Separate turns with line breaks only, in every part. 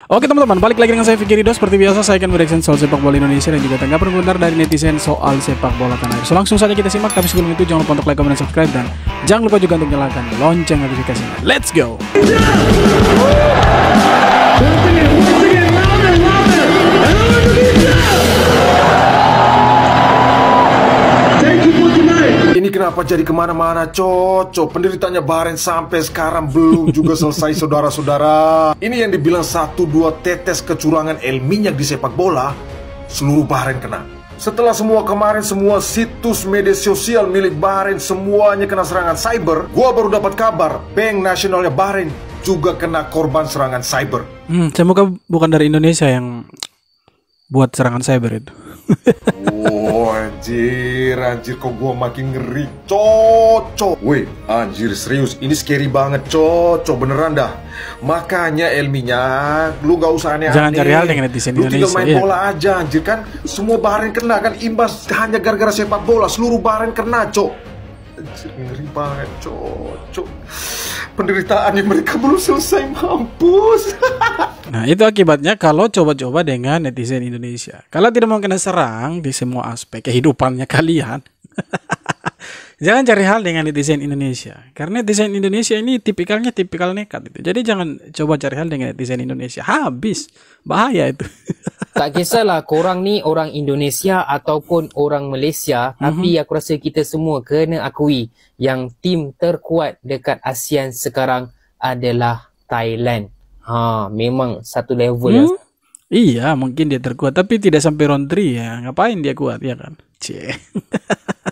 Oke teman-teman, balik lagi dengan saya Vicky Ridho. Seperti biasa saya akan bereaction soal sepak bola Indonesia dan juga tanggapan komentar dari netizen soal sepak bola tanah air. So langsung saja kita simak, tapi sebelum itu jangan lupa untuk like, comment, dan subscribe, dan jangan lupa juga untuk nyalakan lonceng notifikasinya. Let's go.
Ini kenapa jadi kemana-mana, cocok. Penderitanya Bahrain sampai sekarang belum juga selesai, saudara-saudara. Ini yang dibilang 1-2 tetes kecurangan minyak di sepak bola, seluruh Bahrain kena. Setelah semua kemarin, semua situs media sosial milik Bahrain semuanya kena serangan cyber, gua baru dapat kabar bank nasionalnya Bahrain juga kena korban serangan cyber.
Semoga bukan dari Indonesia yang buat serangan cyber itu.
Oh anjir kok gua makin ngeri, cocok. Weh anjir serius, ini scary banget, cocok beneran dah. Makanya Elminya lu gak usah aneh-aneh.
Jangan cari hal dengan netizen
lu
Indonesia.
Lu tinggal main bola aja anjir, kan semua Bahrain kena kan, imbas hanya gara-gara sepak bola, seluruh Bahrain kena, cok. Anjir ngeri banget, cocok. Penderitaannya mereka belum selesai, mampus.
Nah itu akibatnya kalau coba-coba dengan netizen Indonesia. Kalau tidak mau kena serang di semua aspek kehidupannya kalian, jangan cari hal dengan netizen Indonesia. Karena netizen Indonesia ini tipikal nekat itu. Jadi jangan coba cari hal dengan netizen Indonesia. Habis, bahaya itu.
Tak kisahlah korang ni orang Indonesia ataupun orang Malaysia, tapi aku rasa kita semua kena akui yang tim terkuat dekat ASEAN sekarang adalah Thailand. Memang satu level yang
iya, mungkin dia terkuat tapi tidak sampai round 3 ya. Ngapain dia kuat ya kan?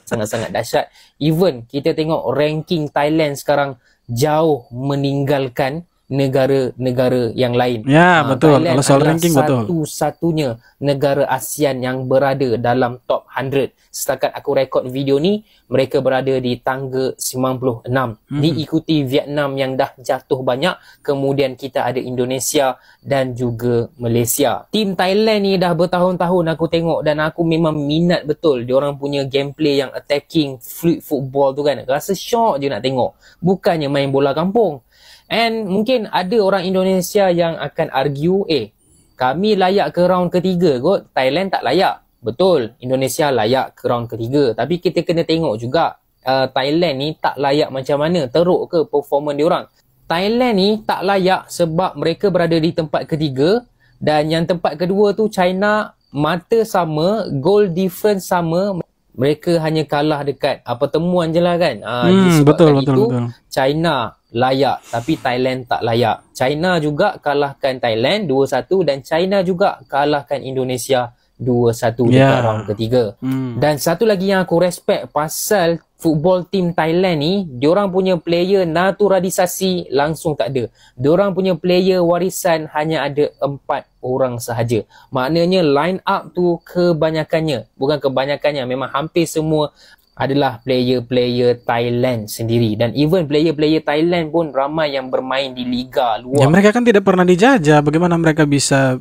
sangat-sangat dahsyat. Even kita tengok ranking Thailand sekarang jauh meninggalkan negara-negara yang lain.
Ya, betul.
Thailand
kalau soal ranking betul.
Satu-satunya negara ASEAN yang berada dalam top 100. Setakat aku rekod video ni, mereka berada di tangga 96. Diikuti Vietnam yang dah jatuh banyak, kemudian kita ada Indonesia dan juga Malaysia. Tim Thailand ni dah bertahun-tahun aku tengok dan aku memang minat betul diorang punya gameplay yang attacking, fluid football tu kan. Rasa syok je nak tengok. Bukannya main bola kampung. And mungkin ada orang Indonesia yang akan argue, kami layak ke round ketiga kot, Thailand tak layak. Betul, Indonesia layak ke round ketiga. Tapi kita kena tengok juga, Thailand ni tak layak macam mana, teruk ke performance diorang. Thailand ni tak layak sebab mereka berada di tempat ketiga, dan yang tempat kedua tu China, mata sama, goal difference sama. Mereka hanya kalah dekat pertemuan je lah kan. Disebabkan betul. China layak tapi Thailand tak layak. China juga kalahkan Thailand 2-1 dan China juga kalahkan Indonesia 2-1 dekat round ketiga. Dan satu lagi yang aku respect pasal football team Thailand ni, diorang punya player naturalisasi langsung tak ada. Diorang punya player warisan hanya ada 4 orang sahaja. Maknanya line up tu kebanyakannya, bukan kebanyakannya, memang hampir semua adalah player-player Thailand sendiri. Dan even player-player Thailand pun ramai yang bermain di liga luar.
Ya mereka kan tidak pernah dijajah, bagaimana mereka bisa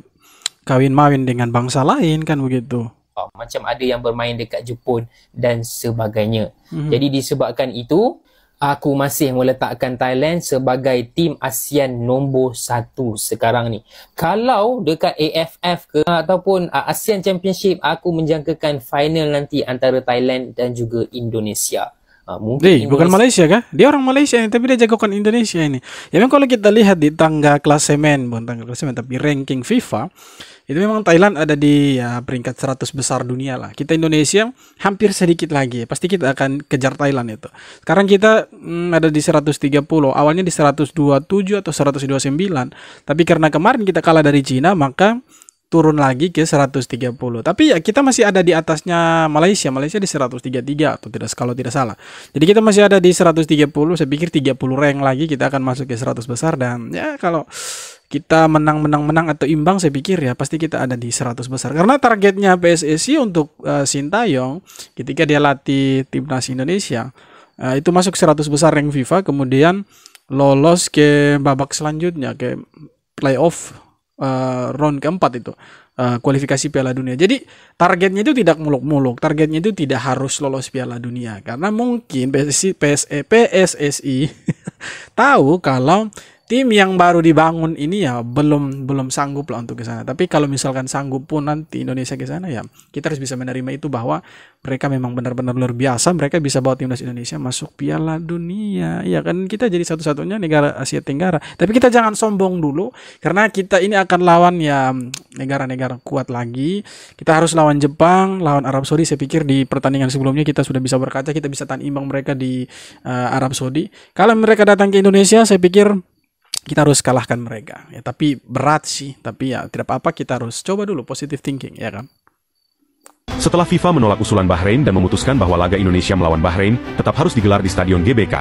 kawin-mawin dengan bangsa lain kan begitu.
Macam ada yang bermain dekat Jepun dan sebagainya. Jadi disebabkan itu, aku masih meletakkan Thailand sebagai tim ASEAN nombor 1 sekarang ni. Kalau dekat AFF ke ataupun ASEAN Championship, aku menjangkakan final nanti antara Thailand dan juga Indonesia.
Mungkin bukan Malaysia kah? Dia orang Malaysia ini, tapi dia jagokan Indonesia ini. Ya memang kalau kita lihat di tangga klasemen, bukan tangga klasemen tapi ranking FIFA, itu memang Thailand ada di peringkat 100 besar dunia lah. Kita Indonesia hampir sedikit lagi. Pasti kita akan kejar Thailand itu. Sekarang kita ada di 130. Awalnya di 127 atau 129. Tapi karena kemarin kita kalah dari Cina, maka turun lagi ke 130. Tapi ya kita masih ada di atasnya Malaysia. Malaysia di 133 atau kalau tidak salah. Jadi kita masih ada di 130. Saya pikir 30 rank lagi kita akan masuk ke 100 besar. Dan ya kalau kita menang atau imbang, saya pikir ya pasti kita ada di 100 besar. Karena targetnya PSSI untuk Sintayong ketika dia latih timnas Indonesia, itu masuk 100 besar rank FIFA, kemudian lolos ke babak selanjutnya, ke playoff round keempat itu, kualifikasi Piala Dunia. Jadi targetnya itu tidak muluk-muluk, targetnya itu tidak harus lolos Piala Dunia, karena mungkin PSSI tahu kalau tim yang baru dibangun ini ya belum sanggup lah untuk ke sana. Tapi kalau misalkan sanggup pun nanti Indonesia ke sana ya kita harus bisa menerima itu bahwa mereka memang benar-benar luar biasa. Mereka bisa bawa timnas Indonesia masuk Piala Dunia. Ya kan kita jadi satu-satunya negara Asia Tenggara. Tapi kita jangan sombong dulu karena kita ini akan lawan ya negara-negara kuat lagi. Kita harus lawan Jepang, lawan Arab Saudi. Saya pikir di pertandingan sebelumnya kita sudah bisa berkaca, kita bisa tahan imbang mereka di Arab Saudi. Kalau mereka datang ke Indonesia, saya pikir kita harus kalahkan mereka. Ya, tapi berat sih. Tapi ya tidak apa-apa, kita harus coba dulu positive thinking, ya kan?
Setelah FIFA menolak usulan Bahrain dan memutuskan bahwa laga Indonesia melawan Bahrain tetap harus digelar di Stadion GBK,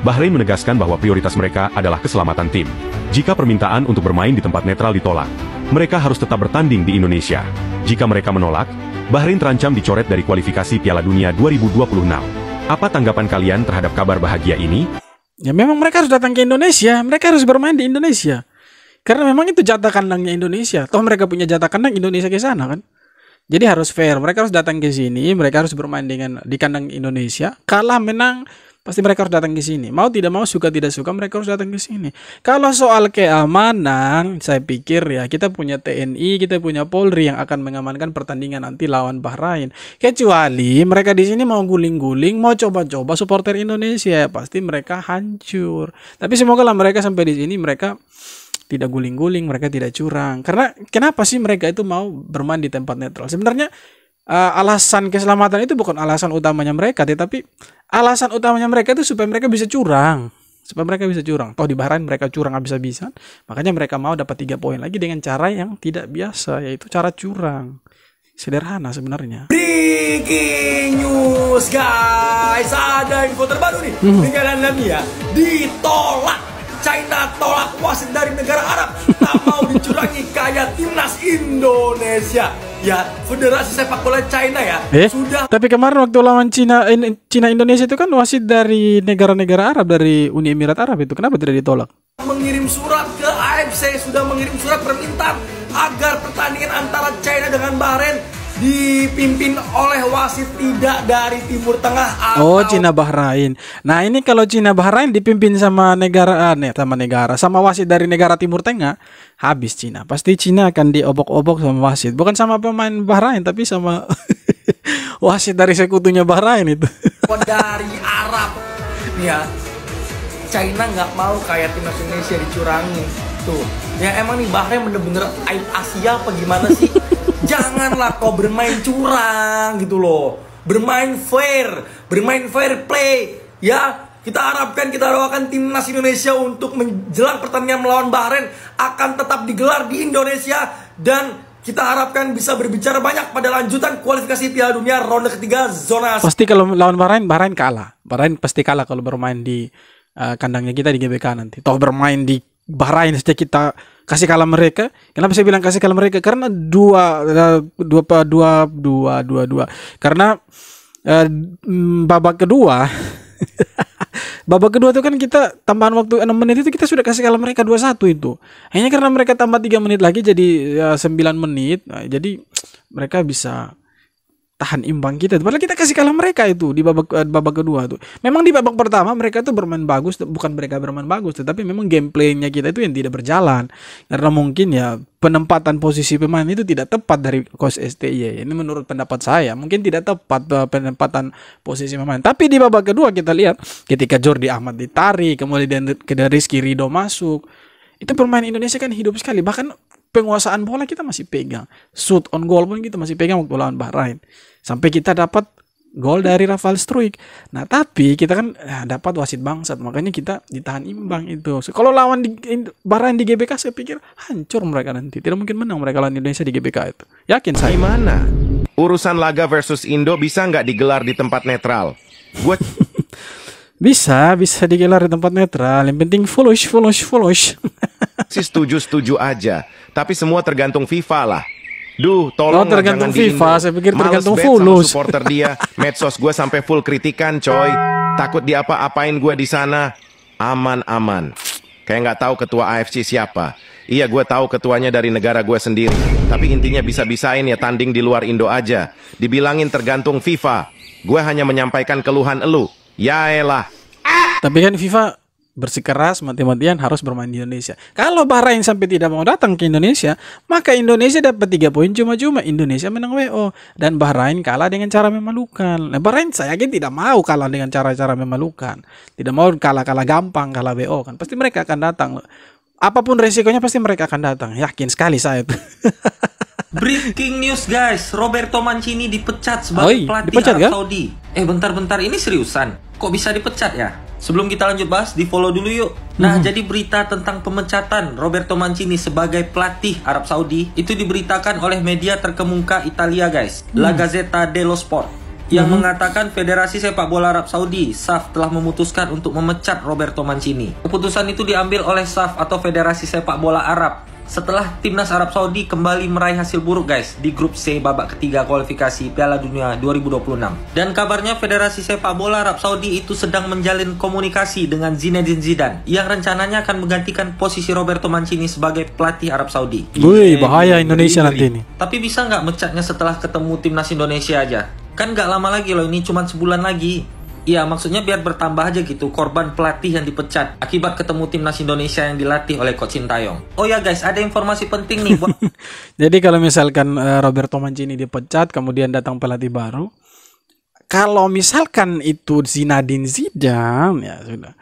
Bahrain menegaskan bahwa prioritas mereka adalah keselamatan tim. Jika permintaan untuk bermain di tempat netral ditolak, mereka harus tetap bertanding di Indonesia. Jika mereka menolak, Bahrain terancam dicoret dari kualifikasi Piala Dunia 2026. Apa tanggapan kalian terhadap kabar bahagia ini?
Ya memang mereka harus datang ke Indonesia, mereka harus bermain di Indonesia. Karena memang itu jatah kandangnya Indonesia. Toh mereka punya jatah kandang Indonesia ke sana kan. Jadi harus fair, mereka harus datang ke sini, mereka harus bermain di kandang Indonesia. Kalah menang pasti mereka harus datang ke sini. Mau tidak mau, suka tidak suka, mereka harus datang ke sini. Kalau soal keamanan, saya pikir ya kita punya TNI, kita punya Polri yang akan mengamankan pertandingan nanti lawan Bahrain. Kecuali mereka di sini mau guling-guling, mau coba-coba supporter Indonesia, pasti mereka hancur. Tapi semoga lah mereka sampai di sini mereka tidak guling-guling, mereka tidak curang. Karena kenapa sih mereka itu mau bermain di tempat netral? Sebenarnya alasan keselamatan itu bukan alasan utamanya mereka, tetapi alasan utamanya mereka itu supaya mereka bisa curang. Supaya mereka bisa curang. Toh di Bahrain mereka curang habis-habisan. Makanya mereka mau dapat 3 poin lagi dengan cara yang tidak biasa, yaitu cara curang. Sederhana sebenarnya.
Breaking news guys, ada info terbaru nih. Negara Namibia ditolak. China tolak wasit dari negara Arab, tak mau dicurangi kayak timnas Indonesia. Ya, Federasi Sepak Bola China ya sudah.
Tapi kemarin waktu lawan Cina Indonesia itu kan wasit dari negara-negara Arab, dari Uni Emirat Arab itu. Kenapa tidak ditolak?
Mengirim surat ke AFC, sudah mengirim surat permintaan agar pertandingan antara China dengan Bahrain dipimpin oleh wasit tidak dari Timur Tengah.
Oh, Cina Bahrain. Nah, ini kalau Cina Bahrain dipimpin sama sama wasit dari negara Timur Tengah, habis Cina. Pasti Cina akan diobok-obok sama wasit. Bukan sama pemain Bahrain, tapi sama wasit dari sekutunya Bahrain itu.
Dari Arab, ya. China nggak mau kayak timnas Indonesia dicurangin. Tuh, ya emang nih Bahrain bener-bener aib Asia apa gimana sih? Janganlah kau bermain curang gitu loh. Bermain fair play. Ya, kita harapkan, kita doakan timnas Indonesia untuk menjelang pertandingan melawan Bahrain akan tetap digelar di Indonesia. Dan kita harapkan bisa berbicara banyak pada lanjutan kualifikasi Piala Dunia ronde ketiga zona.
Pasti kalau lawan Bahrain kalah. Bahrain pasti kalah kalau bermain di kandangnya kita di GBK nanti. Toh bermain di Bahrain saja kita kasih kalah mereka. Kenapa saya bilang kasih kalah mereka? Karena dua. Karena babak kedua babak kedua itu kan kita tambahan waktu 6 menit itu kita sudah kasih kalah mereka 2-1 itu. Hanya karena mereka tambah 3 menit lagi jadi 9 menit. Nah, jadi mereka bisa tahan imbang kita. Padahal kita kasih kalah mereka itu di babak kedua tuh. Memang di babak pertama mereka tuh bermain bagus, bukan mereka bermain bagus, tetapi memang gameplaynya kita itu yang tidak berjalan. Karena mungkin ya penempatan posisi pemain itu tidak tepat dari coach STY. Ini menurut pendapat saya, mungkin tidak tepat penempatan posisi pemain. Tapi di babak kedua kita lihat ketika Jordi Ahmad ditarik, kemudian Rizky Ridho masuk. Itu pemain Indonesia kan hidup sekali. Bahkan penguasaan bola kita masih pegang. Shoot on goal pun kita masih pegang waktu lawan Bahrain. Sampai kita dapat gol dari Rafael Struijk. Nah, tapi kita kan dapat wasit bangsat. Makanya kita ditahan imbang itu. Kalau lawan di Bahrain di GBK, saya pikir hancur mereka nanti. Tidak mungkin menang mereka lawan Indonesia di GBK itu. Yakin saya.
Gimana? Urusan laga versus Indo bisa nggak digelar di tempat netral? Gue
Bisa digelar di tempat netral. Yang penting foolish.
sih setuju aja. Tapi semua tergantung FIFA lah. Duh, tolong
tergantung
jangan di
FIFA.
Indo.
Saya pikir
Males
tergantung
bet
Fulus.
sama supporter dia. Medsos gue sampai full kritikan, coy. Takut diapa-apain gue di sana. Aman. Kayak nggak tahu ketua AFC siapa. Iya, gue tahu ketuanya dari negara gue sendiri. Tapi intinya bisa-bisain ya tanding di luar Indo aja. Dibilangin tergantung FIFA. Gue hanya menyampaikan keluhan elu. Yaelah.
Tapi kan FIFA bersikeras mati-matian harus bermain di Indonesia. Kalau Bahrain sampai tidak mau datang ke Indonesia, maka Indonesia dapat 3 poin cuma-cuma. Indonesia menang WO dan Bahrain kalah dengan cara memalukan. Nah, Bahrain saya yakin tidak mau kalah dengan cara-cara memalukan. Tidak mau kalah-kalah gampang, kalah WO kan. Pasti mereka akan datang. Apapun resikonya pasti mereka akan datang. Yakin sekali saya itu.
Breaking news guys, Roberto Mancini dipecat sebagai pelatih
dipecat,
Arab
kan?
Saudi. Bentar-bentar, ini seriusan? Kok bisa dipecat ya? Sebelum kita lanjut bahas, di follow dulu yuk. Nah, jadi berita tentang pemecatan Roberto Mancini sebagai pelatih Arab Saudi itu diberitakan oleh media terkemuka Italia guys, La Gazzetta dello Sport, yang mengatakan Federasi Sepak Bola Arab Saudi, SAF, telah memutuskan untuk memecat Roberto Mancini. Keputusan itu diambil oleh SAF atau Federasi Sepak Bola Arab setelah timnas Arab Saudi kembali meraih hasil buruk guys di grup C babak ketiga kualifikasi Piala Dunia 2026. Dan kabarnya Federasi Sepak Bola Arab Saudi itu sedang menjalin komunikasi dengan Zinedine Zidane yang rencananya akan menggantikan posisi Roberto Mancini sebagai pelatih Arab Saudi.
Wih, bahaya Indonesia nanti ini.
Tapi bisa nggak mecatnya setelah ketemu timnas Indonesia aja? Kan nggak lama lagi loh, ini cuma sebulan lagi. Iya, maksudnya biar bertambah aja gitu korban pelatih yang dipecat akibat ketemu timnas Indonesia yang dilatih oleh Coach Sintayong. Oh ya guys, ada informasi penting nih buat
Jadi kalau misalkan Roberto Mancini dipecat, kemudian datang pelatih baru, kalau misalkan itu Zinedine Zidane, ya sudah.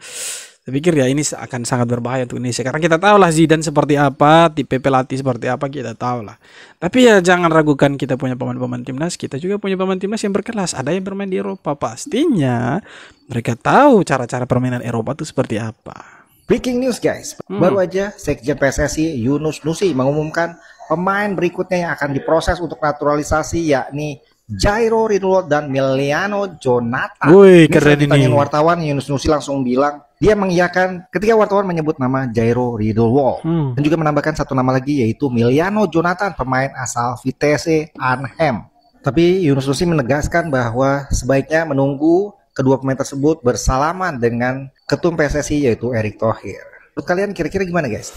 Saya pikir ya ini akan sangat berbahaya untuk Indonesia. Karena kita tahu lah Zidane seperti apa, tipe pelatih seperti apa, kita tahu lah. Tapi ya jangan ragukan kita punya pemain-pemain timnas, kita juga punya pemain timnas yang berkelas. Ada yang bermain di Eropa, pastinya mereka tahu cara-cara permainan Eropa itu seperti apa.
Breaking news guys, baru aja Sekjen PSSI Yunus Nusi mengumumkan pemain berikutnya yang akan diproses untuk naturalisasi, yakni Jairo Ridulwo dan Miliano Jonathan.
Wih, keren ini.
Ditanyain wartawan, Yunus Nusi langsung bilang, dia mengiyakan ketika wartawan menyebut nama Jairo Ridulwo. Dan juga menambahkan satu nama lagi, yaitu Miliano Jonathan, pemain asal Vitesse Arnhem. Tapi Yunus Nusi menegaskan bahwa sebaiknya menunggu kedua pemain tersebut bersalaman dengan ketum PSSI, yaitu Erick Thohir. Menurut kalian kira-kira gimana guys?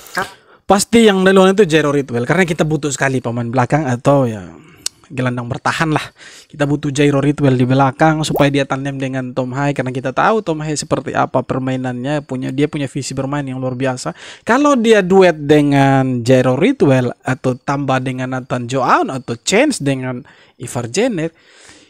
Pasti yang duluan itu Jairo Ridulwo, karena kita butuh sekali pemain belakang atau ya gelandang bertahan lah. Kita butuh Jairo Ridulwo di belakang supaya dia tandem dengan Tom Hai, karena kita tahu Tom Hai seperti apa permainannya, dia punya visi bermain yang luar biasa. Kalau dia duet dengan Jairo Ridulwo atau tambah dengan Nathan Joaun atau Chance dengan Ivar Jenner,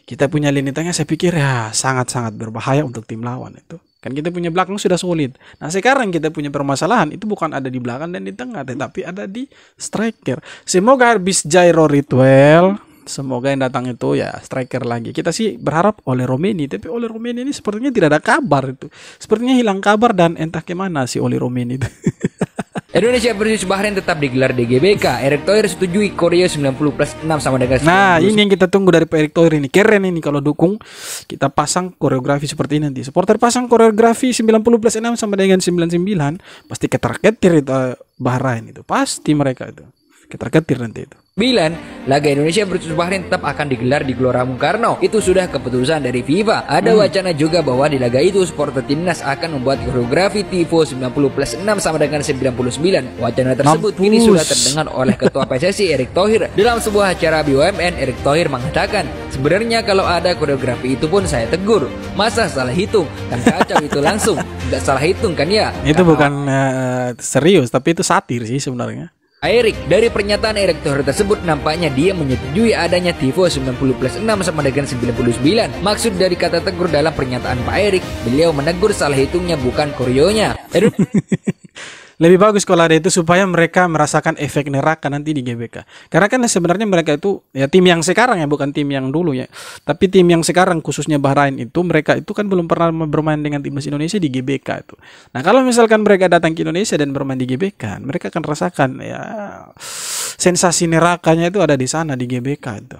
kita punya lini tengah saya pikir ya sangat-sangat berbahaya untuk tim lawan itu. Kan kita punya belakang sudah solid. Nah sekarang kita punya permasalahan itu bukan ada di belakang dan di tengah, tetapi ada di striker. Semoga habis Jairo Ridulwo, semoga yang datang itu ya striker lagi. Kita sih berharap oleh Romeni, tapi oleh Romeni ini sepertinya tidak ada kabar itu. Sepertinya hilang kabar dan entah kemana si oleh Romeni itu.
Indonesia versus Bahrain tetap digelar di GBK. Erick Thohir setujui koreo 90+6 sama dengan 90.
Nah, ini yang kita tunggu dari Pak Erick Thohir ini. Keren ini kalau dukung kita pasang koreografi seperti ini nanti. Supporter pasang koreografi 90+6 sama dengan 99, pasti ketar-ketir itu Bahrain itu. Pasti mereka itu ketar-ketir nanti itu.
9. Laga Indonesia versus Bahrain tetap akan digelar di Gelora Bung Karno. Itu sudah keputusan dari FIFA. Ada wacana juga bahwa di laga itu supporter timnas akan membuat koreografi tifo 90+6 sama dengan 99. Wacana tersebut kini sudah terdengar oleh Ketua PSSI Erick Thohir. Dalam sebuah acara BUMN, Erick Thohir mengatakan, sebenarnya kalau ada koreografi itu pun saya tegur. Masa salah hitung? Kan kacau itu langsung. Nggak salah hitung kan ya?
Itu bukan serius, tapi itu satir sih sebenarnya.
Erick, dari pernyataan Erick Thohir tersebut nampaknya dia menyetujui adanya tifo 90+6 sama dengan 99. Maksud dari kata tegur dalam pernyataan Pak Erick, beliau menegur salah hitungnya bukan koreonya.
Lebih bagus kalau ada itu supaya mereka merasakan efek neraka nanti di GBK. Karena kan sebenarnya mereka itu ya tim yang sekarang ya, bukan tim yang dulu ya. Tapi tim yang sekarang khususnya Bahrain itu mereka itu kan belum pernah bermain dengan timnas Indonesia di GBK itu. Nah, kalau misalkan mereka datang ke Indonesia dan bermain di GBK, mereka akan rasakan ya sensasi nerakanya itu ada di sana di GBK itu.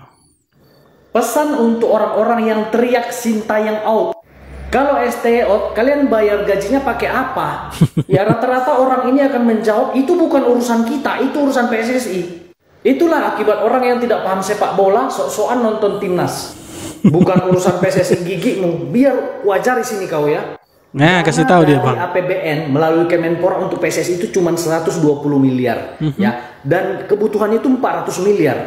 Pesan untuk orang-orang yang teriak Sintayong out. Kalau STE out, kalian bayar gajinya pakai apa? Ya rata-rata orang ini akan menjawab, itu bukan urusan kita, itu urusan PSSI. Itulah akibat orang yang tidak paham sepak bola, sok-sokan nonton timnas. Bukan urusan PSSI gigimu, biar wajar di sini kau ya.
Nah, kasih tahu dia bang.
APBN melalui Kemenpora untuk PSSI itu cuma 120 miliar, ya. Dan kebutuhan itu 400 miliar.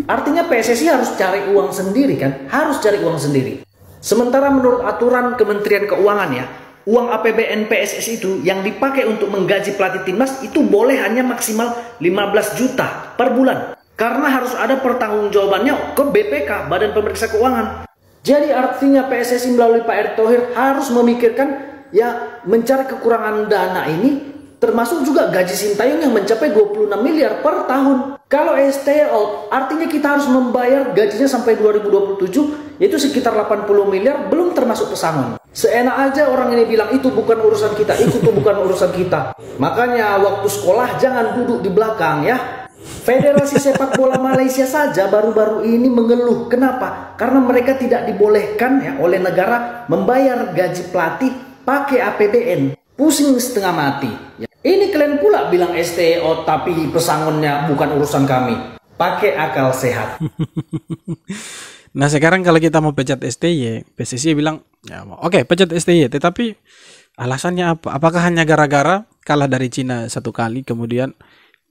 Artinya PSSI harus cari uang sendiri kan, harus cari uang sendiri. Sementara menurut aturan Kementerian Keuangan ya, uang APBN PSSI itu yang dipakai untuk menggaji pelatih timnas itu boleh hanya maksimal 15 juta per bulan. Karena harus ada pertanggungjawabannya ke BPK, Badan Pemeriksa Keuangan. Jadi artinya PSSI melalui Pak Erick Thohir harus memikirkan ya mencari kekurangan dana ini, termasuk juga gaji Sintayong yang mencapai 26 miliar per tahun. Kalau STY out, artinya kita harus membayar gajinya sampai 2027, yaitu sekitar 80 miliar, belum termasuk pesangon. Seenak aja orang ini bilang itu bukan urusan kita, itu tuh bukan urusan kita. Makanya waktu sekolah jangan duduk di belakang ya. Federasi Sepak Bola Malaysia saja baru-baru ini mengeluh. Kenapa? Karena mereka tidak dibolehkan ya oleh negara membayar gaji pelatih pakai APBN. Pusing setengah mati. Ya. Ini kalian pula bilang STO tapi pesangonnya bukan urusan kami. Pakai akal sehat.
Nah sekarang kalau kita mau pecat STY, PSSI bilang, ya oke, pecat STY, tetapi alasannya apa? Apakah hanya gara-gara kalah dari Cina 1 kali, kemudian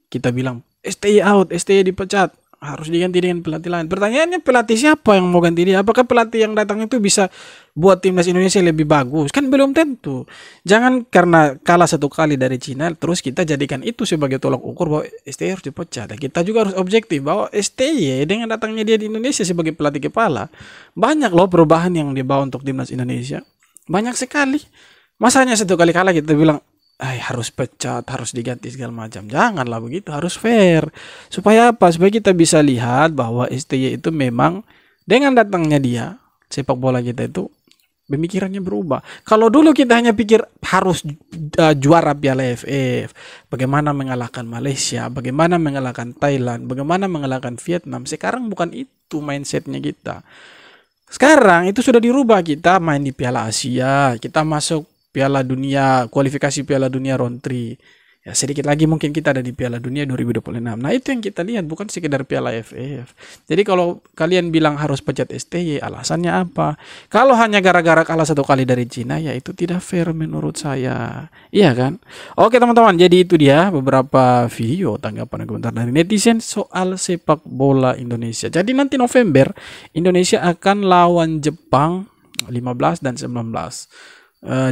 kita bilang STY out, STY dipecat, harus diganti dengan pelatih lain. Pertanyaannya pelatih siapa yang mau ganti dia? Apakah pelatih yang datang itu bisa buat timnas Indonesia lebih bagus? Kan belum tentu. Jangan karena kalah 1 kali dari Cina terus kita jadikan itu sebagai tolak ukur bahwa STY harus dipecat. Kita juga harus objektif bahwa STY dengan datangnya dia di Indonesia sebagai pelatih kepala, banyak loh perubahan yang dibawa untuk timnas Indonesia. Banyak sekali. Masanya 1 kali kalah kita bilang harus pecat, harus diganti segala macam. Janganlah begitu, harus fair. Supaya apa? Supaya kita bisa lihat bahwa STY itu memang dengan datangnya dia, sepak bola kita itu pemikirannya berubah. Kalau dulu kita hanya pikir harus juara Piala AFF, bagaimana mengalahkan Malaysia, bagaimana mengalahkan Thailand, bagaimana mengalahkan Vietnam. Sekarang bukan itu mindsetnya kita. Sekarang itu sudah dirubah, kita main di Piala Asia, kita masuk Piala Dunia, kualifikasi Piala Dunia round 3. Ya sedikit lagi mungkin kita ada di Piala Dunia 2026. Nah itu yang kita lihat, bukan sekedar Piala AFF. Jadi kalau kalian bilang harus pecat STY, alasannya apa? Kalau hanya gara-gara kalah 1 kali dari Cina, ya itu tidak fair menurut saya. Iya kan? Oke teman-teman, jadi itu dia beberapa video tanggapan dan komentar dari netizen soal sepak bola Indonesia. Jadi nanti November, Indonesia akan lawan Jepang 15 dan 19.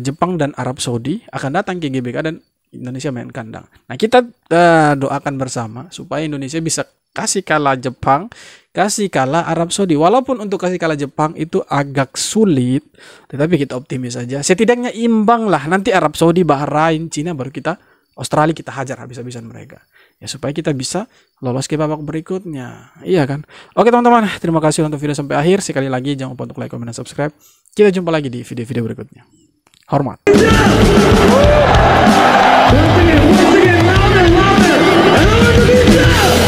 Jepang dan Arab Saudi akan datang ke GBK dan Indonesia main kandang. Nah kita doakan bersama supaya Indonesia bisa kasih kalah Jepang, kasih kalah Arab Saudi. Walaupun untuk kasih kalah Jepang itu agak sulit, tetapi kita optimis saja. Setidaknya imbang lah. Nanti Arab Saudi, Bahrain, Cina, baru kita Australia kita hajar habis-habisan mereka. Ya supaya kita bisa lolos ke babak berikutnya. Iya kan? Oke teman-teman, terima kasih untuk video sampai akhir. Sekali lagi jangan lupa untuk like, comment, dan subscribe. Kita jumpa lagi di video-video berikutnya. Hormat.
Once again, louder, louder, and